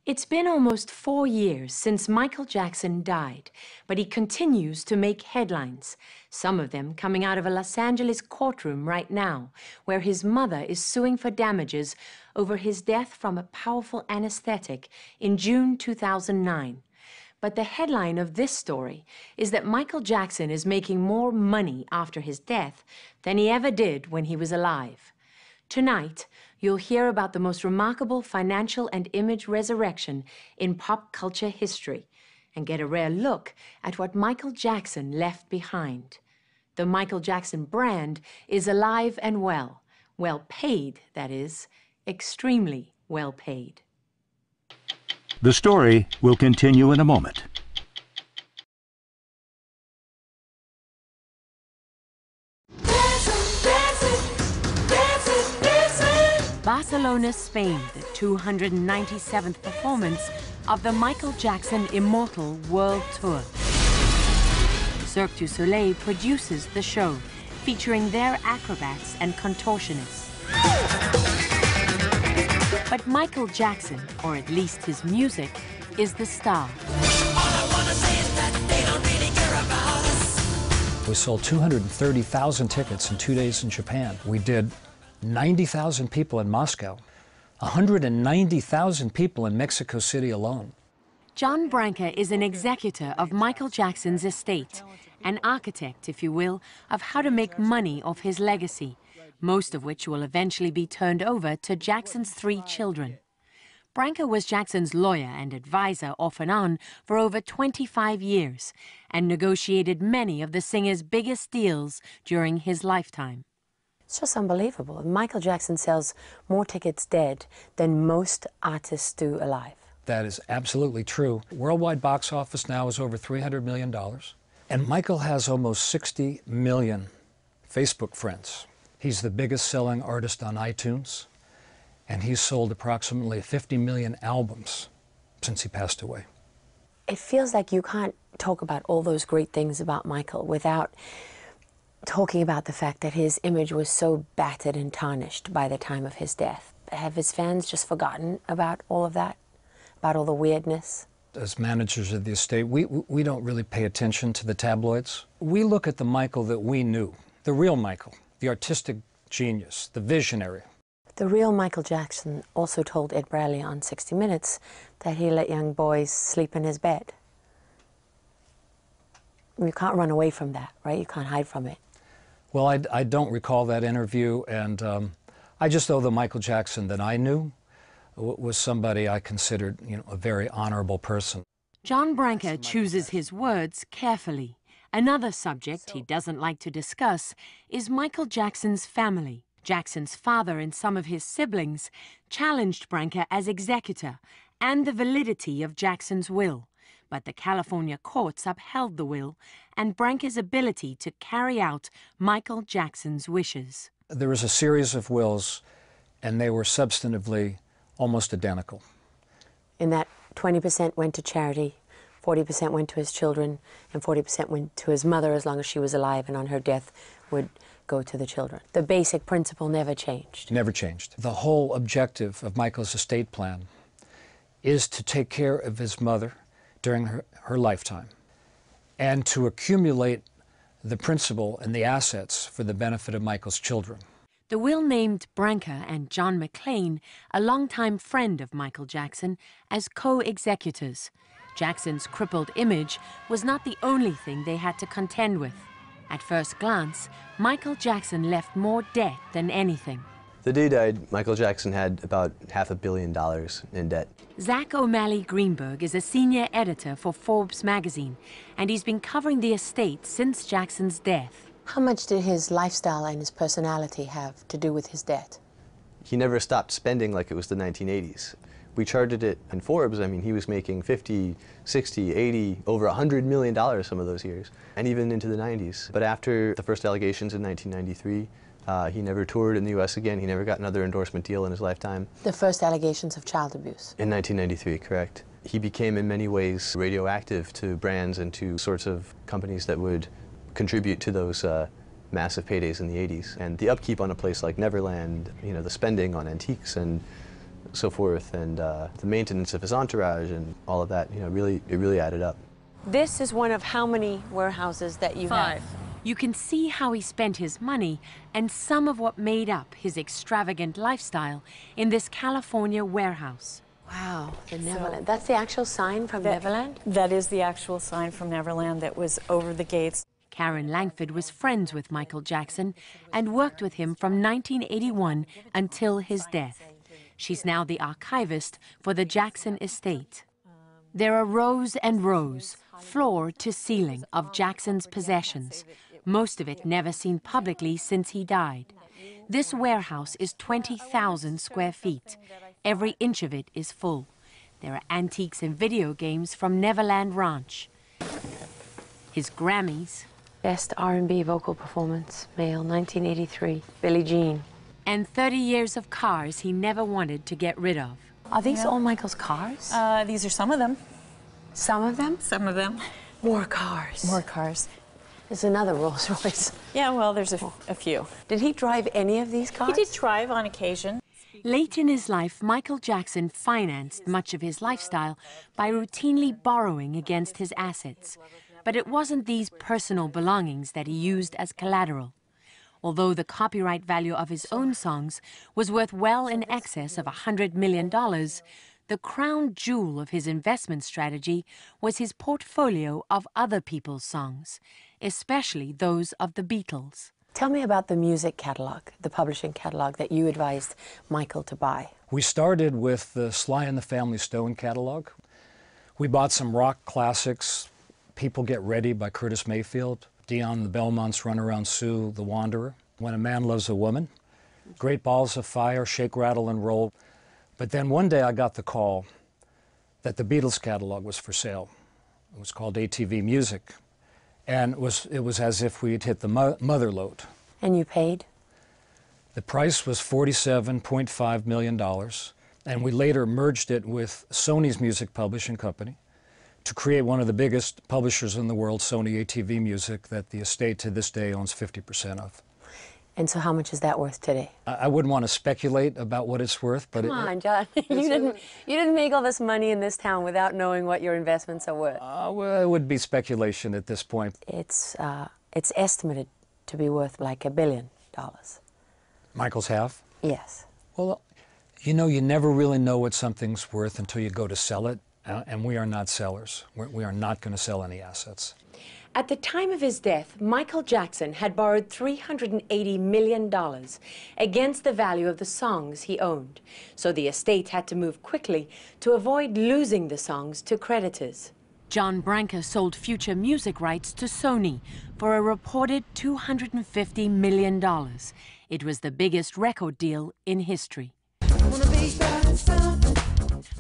It's been almost 4 years since Michael Jackson died, but he continues to make headlines, some of them coming out of a Los Angeles courtroom right now, where his mother is suing for damages over his death from a powerful anesthetic in June 2009. But the headline of this story is that Michael Jackson is making more money after his death than he ever did when he was alive. Tonight, you'll hear about the most remarkable financial and image resurrection in pop culture history and get a rare look at what Michael Jackson left behind. The Michael Jackson brand is alive and well paid, that is, extremely well paid. The story will continue in a moment. Barcelona, Spain, the 297th performance of the Michael Jackson Immortal World Tour. Cirque du Soleil produces the show, featuring their acrobats and contortionists. But Michael Jackson, or at least his music, is the star. We sold 230,000 tickets in 2 days in Japan. We did 90,000 people in Moscow, 190,000 people in Mexico City alone. John Branca is an executor of Michael Jackson's estate, an architect, if you will, of how to make money off his legacy, most of which will eventually be turned over to Jackson's 3 children. Branca was Jackson's lawyer and advisor off and on for over 25 years and negotiated many of the singer's biggest deals during his lifetime. It's just unbelievable. Michael Jackson sells more tickets dead than most artists do alive. That is absolutely true. Worldwide box office now is over $300 million. And Michael has almost 60 million Facebook friends. He's the biggest selling artist on iTunes, and he's sold approximately 50 million albums since he passed away. It feels like you can't talk about all those great things about Michael without talking about the fact that his image was so battered and tarnished by the time of his death. Have his fans just forgotten about all of that? About all the weirdness? As managers of the estate, we don't really pay attention to the tabloids. We look at the Michael that we knew, the real Michael, the artistic genius, the visionary. The real Michael Jackson also told Ed Bradley on 60 Minutes that he let young boys sleep in his bed. You can't run away from that, right? You can't hide from it. Well, I don't recall that interview, and I just know the Michael Jackson that I knew was somebody I considered, a very honorable person. John Branca chooses his words carefully. Another subject he doesn't like to discuss is Michael Jackson's family. Jackson's father and some of his siblings challenged Branca as executor and the validity of Jackson's will. But the California courts upheld the will and Branca's ability to carry out Michael Jackson's wishes. There was a series of wills, and they were substantively almost identical. In that 20% went to charity, 40% went to his children, and 40% went to his mother as long as she was alive, and on her death would go to the children. The basic principle never changed. Never changed. The whole objective of Michael's estate plan is to take care of his mother during her lifetime and to accumulate the principal and the assets for the benefit of Michael's children. The will named Branca and John McClane, a longtime friend of Michael Jackson, as co-executors. Jackson's crippled image was not the only thing they had to contend with. At first glance, Michael Jackson left more debt than anything. The day he died, Michael Jackson had about $500 million in debt. Zach O'Malley Greenberg is a senior editor for Forbes magazine, and he's been covering the estate since Jackson's death. How much did his lifestyle and his personality have to do with his debt? He never stopped spending like it was the 1980s. We charted it in Forbes. I mean, he was making 50, 60, 80, over $100 million some of those years, and even into the 90s. But after the first allegations in 1993, he never toured in the U.S. again. He never got another endorsement deal in his lifetime. The first allegations of child abuse? In 1993, correct. He became in many ways radioactive to brands and to sorts of companies that would contribute to those massive paydays in the 80s. And the upkeep on a place like Neverland, the spending on antiques and so forth, and the maintenance of his entourage and all of that, you know, it really added up. This is one of how many warehouses that you have? 5. You can see how he spent his money and some of what made up his extravagant lifestyle in this California warehouse. Wow, the Neverland. That's the actual sign from Neverland? That is the actual sign from Neverland that was over the gates. Karen Langford was friends with Michael Jackson and worked with him from 1981 until his death. She's now the archivist for the Jackson estate. There are rows and rows, floor to ceiling, of Jackson's possessions, most of it never seen publicly since he died. This warehouse is 20,000 square feet. Every inch of it is full. There are antiques and video games from Neverland Ranch. His Grammys. Best R&B Vocal Performance, male, 1983, Billie Jean. And 30 years of cars he never wanted to get rid of. Are these all Michael's cars? These are some of them. Some of them? Some of them. More cars. More cars. There's another Rolls Royce. Yeah, well, there's a few. Did he drive any of these cars? He did drive on occasion. Late in his life, Michael Jackson financed much of his lifestyle by routinely borrowing against his assets. But it wasn't these personal belongings that he used as collateral. Although the copyright value of his own songs was worth well in excess of $100 million, the crown jewel of his investment strategy was his portfolio of other people's songs, especially those of the Beatles. Tell me about the music catalog, the publishing catalog that you advised Michael to buy. We started with the Sly and the Family Stone catalog. We bought some rock classics, People Get Ready by Curtis Mayfield, Dion the Belmonts' Runaround Sue, The Wanderer, When a Man Loves a Woman, Great Balls of Fire, Shake, Rattle, and Roll. But then one day I got the call that the Beatles catalog was for sale. It was called ATV Music. And it was as if we had hit the mother lode. And you paid? The price was $47.5 million. And we later merged it with Sony's music publishing company to create one of the biggest publishers in the world, Sony ATV Music, that the estate to this day owns 50% of. And so how much is that worth today? I wouldn't want to speculate about what it's worth, but Come on, John. You didn't make all this money in this town without knowing what your investments are worth. Well, it would be speculation at this point. It's estimated to be worth like $1 billion. Michael's half? Yes. Well, you know, you never really know what something's worth until you go to sell it, and we are not sellers. We are not going to sell any assets. At the time of his death, Michael Jackson had borrowed $380 million against the value of the songs he owned, so the estate had to move quickly to avoid losing the songs to creditors. John Branca sold future music rights to Sony for a reported $250 million. It was the biggest record deal in history.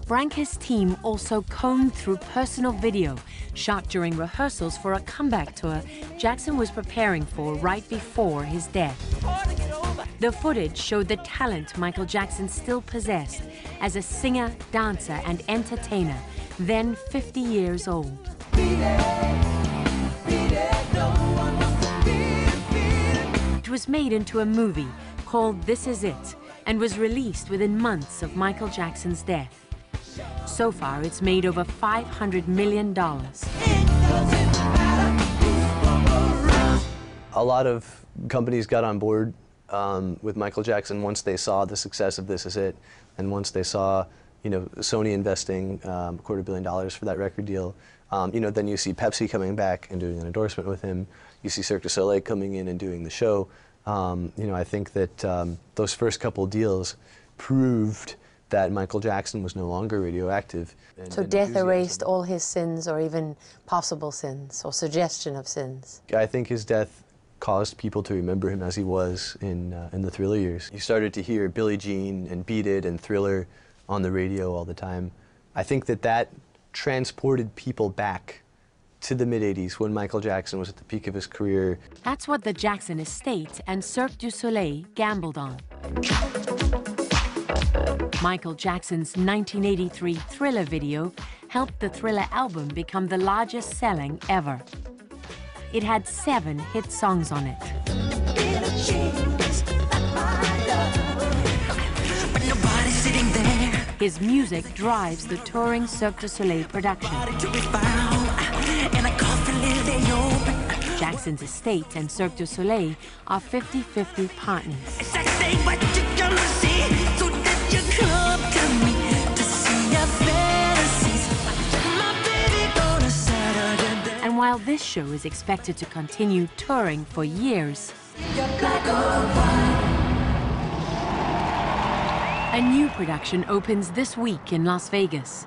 Branca's team also combed through personal video shot during rehearsals for a comeback tour Jackson was preparing for right before his death. The footage showed the talent Michael Jackson still possessed as a singer, dancer, and entertainer, then 50 years old. It was made into a movie called This Is It and was released within months of Michael Jackson's death. So far, it's made over $500 million. A lot of companies got on board with Michael Jackson once they saw the success of This Is It, and once they saw, you know, Sony investing $250 million for that record deal. You know, then you see Pepsi coming back and doing an endorsement with him. You see Cirque du Soleil coming in and doing the show. You know, I think that those first couple deals proved that Michael Jackson was no longer radioactive. So death erased all his sins, or even possible sins, or suggestion of sins? I think his death caused people to remember him as he was in the Thriller years. You started to hear Billie Jean and Beat It and Thriller on the radio all the time. I think that that transported people back to the mid-'80s when Michael Jackson was at the peak of his career. That's what the Jackson estate and Cirque du Soleil gambled on. Michael Jackson's 1983 Thriller video helped the Thriller album become the largest selling ever. It had 7 hit songs on it. But nobody's sitting there. His music drives the touring Cirque du Soleil production. Jackson's estate and Cirque du Soleil are 50-50 partners. And while this show is expected to continue touring for years, a new production opens this week in Las Vegas.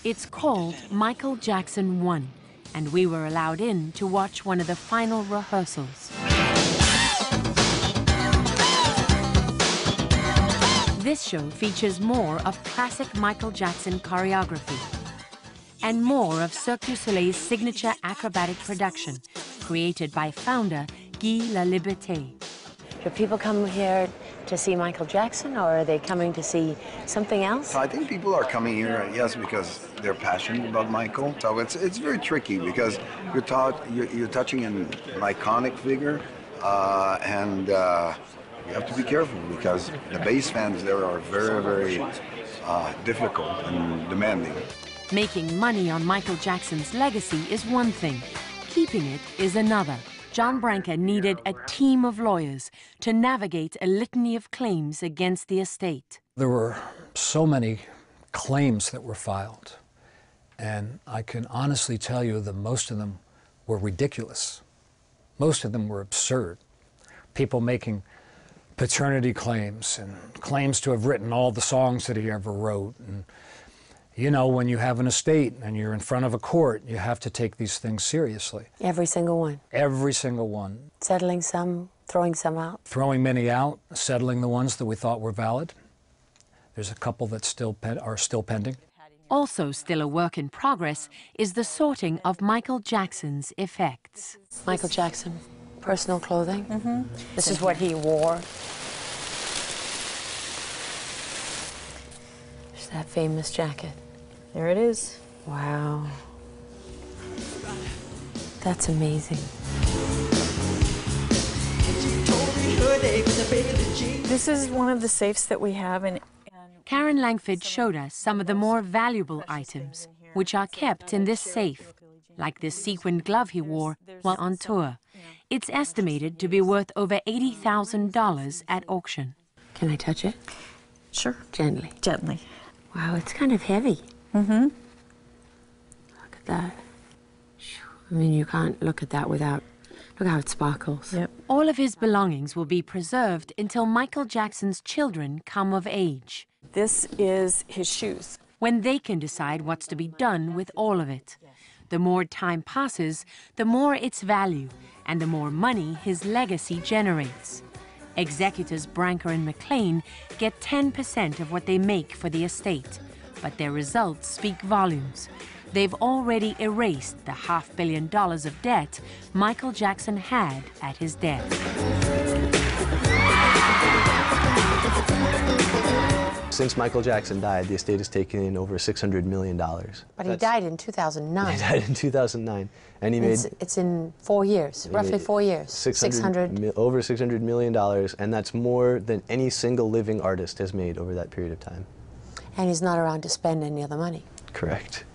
It's called Michael Jackson 1, and we were allowed in to watch one of the final rehearsals. This show features more of classic Michael Jackson choreography and more of Cirque du Soleil's signature acrobatic production, created by founder Guy Laliberté. Do people come here to see Michael Jackson, or are they coming to see something else? So I think people are coming here, yes, because they're passionate about Michael. So it's very tricky because you're touching an iconic figure, and you have to be careful because the bass fans there are very, very difficult and demanding. Making money on Michael Jackson's legacy is one thing. Keeping it is another. John Branca needed a team of lawyers to navigate a litany of claims against the estate. There were so many claims that were filed, and I can honestly tell you that most of them were ridiculous. Most of them were absurd. People making paternity claims and claims to have written all the songs that he ever wrote. And you know, when you have an estate and you're in front of a court, you have to take these things seriously. Every single one? Every single one. Settling some, throwing some out? Throwing many out, settling the ones that we thought were valid. There's a couple that are still pending. Also still a work in progress is the sorting of Michael Jackson's effects. Michael Jackson, personal clothing? Mm-hmm. This is what he wore. There's that famous jacket. There it is. Wow. That's amazing. This is one of the safes that we have, and Karen Langford showed us some of the more valuable items, which are kept in this safe, like this sequined glove he wore while on tour. It's estimated to be worth over $80,000 at auction. Can I touch it? Sure. Gently. Gently. Wow, it's kind of heavy. Mm-hmm. Look at that. I mean, you can't look at that without... Look how it sparkles. Yep. All of his belongings will be preserved until Michael Jackson's children come of age. This is his shoes. When they can decide what's to be done with all of it. The more time passes, the more its value, and the more money his legacy generates. Executors Branca and McLean get 10% of what they make for the estate, but their results speak volumes. They've already erased the $500 million of debt Michael Jackson had at his death. Since Michael Jackson died, the estate has taken in over $600 million. But he died in 2009. He died in 2009, and he made... It's in 4 years, roughly 4 years. Over $600 million, and that's more than any single living artist has made over that period of time. And he's not around to spend any of the money. Correct.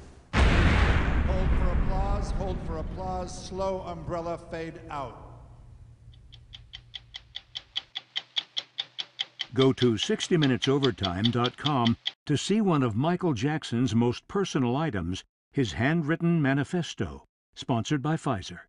Hold for applause, slow umbrella fade out. Go to 60minutesovertime.com to see one of Michael Jackson's most personal items, his handwritten manifesto, sponsored by Pfizer.